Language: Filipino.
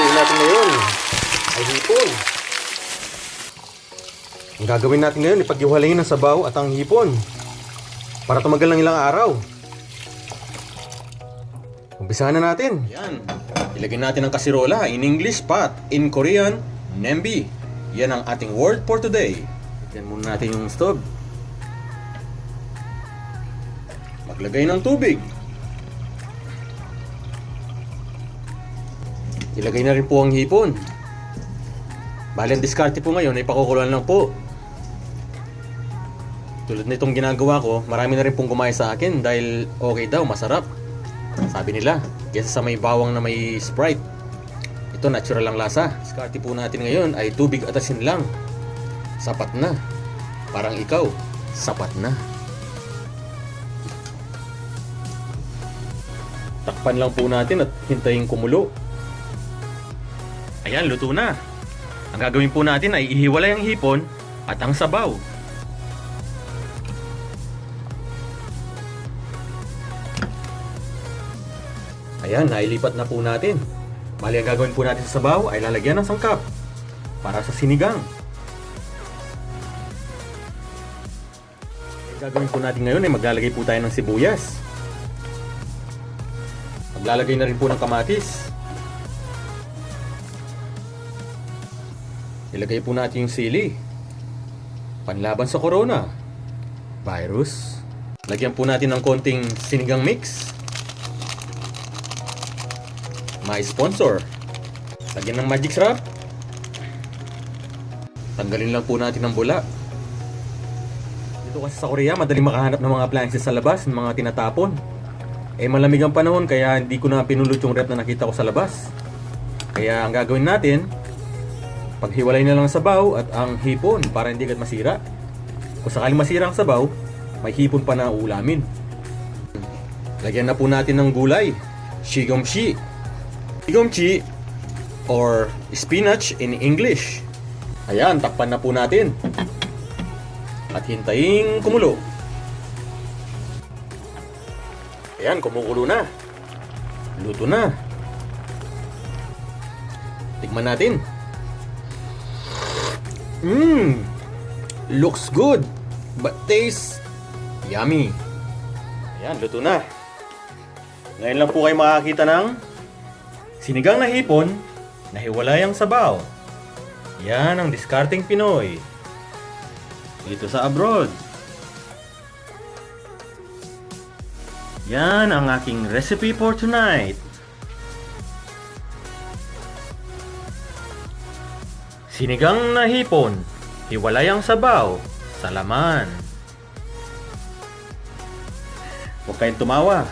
lulutuin natin ngayon ay hipon. Ang gagawin natin ngayon, ipaghiwalayin ng sabaw at ang hipon para tumagal ng ilang araw. Umpisahan na natin. Yan. Ilagay natin ang kasirola. In English, pot. In Korean, nembi. Yan ang ating word for today. Tignan muna natin yung stove. Maglagay ng tubig. Ilagay na rin po ang hipon. Bali, ang diskarte po ngayon ay pakukuluan lang po. Tulad nitong ginagawa ko, marami na rin pong gumaya sa akin dahil okay daw, masarap. Sabi nila, kesa sa may bawang na may Sprite. Ito, natural lang lasa. Diskarte po natin ngayon ay tubig at asin lang. Sapat na. Parang ikaw, sapat na. Takpan lang po natin at hintayin kumulo. Ayan, luto na. Ang gagawin po natin ay ihiwalay ang hipon at ang sabaw. Ayan, nailipat na po natin. Bali, ang gagawin po natin sa sabaw ay lalagyan ng sangkap para sa sinigang. Ang gagawin po natin ngayon ay maglalagay po tayo ng sibuyas. Maglalagay na rin po ng kamatis. Ilagay po natin yung sili. Panlaban sa corona virus. Lagyan po natin ng konting sinigang mix. May sponsor. Lagyan ng magic sarap. Tanggalin lang po natin ang bula. Dito kasi sa Korea, madaling makahanap ng mga appliances sa labas, ng mga tinatapon. Malamig ang panahon kaya hindi ko na pinulot yung rep na nakita ko sa labas. Kaya ang gagawin natin, paghiwalay na lang ang sabaw at ang hipon para hindi agad masira. Kung sakaling masira ang sabaw, may hipon pa na ulamin. Lagyan na po natin ng gulay. Shigomshi. Shigomshi or spinach in English. Ayan, takpan na po natin. At hintayin kumulo. Ayan, kumukulo na. Luto na. Tikman natin. Looks good, but tastes yummy. Ayan, luto na. Ngayon lang po kayo makakita ng sinigang na hipon na hiwalay ang sabaw. Yan ang diskarteng Pinoy dito sa abroad. Yan ang aking recipe for tonight. Sinigang na hipon, hiwalay ang sabaw sa laman. Huwag kayong tumawa.